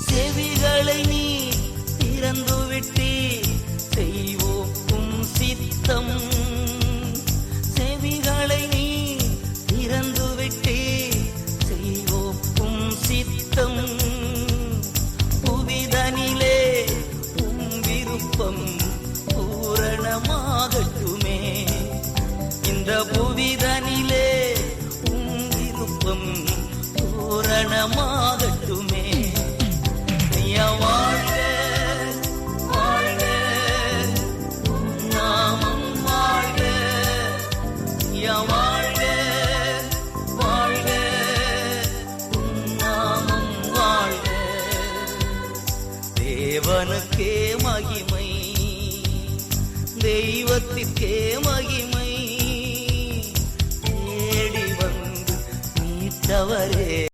செவிகளை நீ திறந்து விட்டே செய்வோம் உம் சித்தம். செவிகளை நீ திறந்து விட்டே செய்வோம் உம் சித்தம். புவிதனிலே உம் விருப்பம் பூரணமாகட்டுமே. இந்த புவிதனிலே உம் விருப்பம் பூரணமாகட்டுமே. வாழ்க வாழ்க உம் நாமம் வாழ்க. வாழ்க வாழ்க உம் நாமம் வாழ்க. தேவனுக்கே மகிமை, தெய்வத்திற்கே மகிமை. தேடி வந்து மீட்டவரே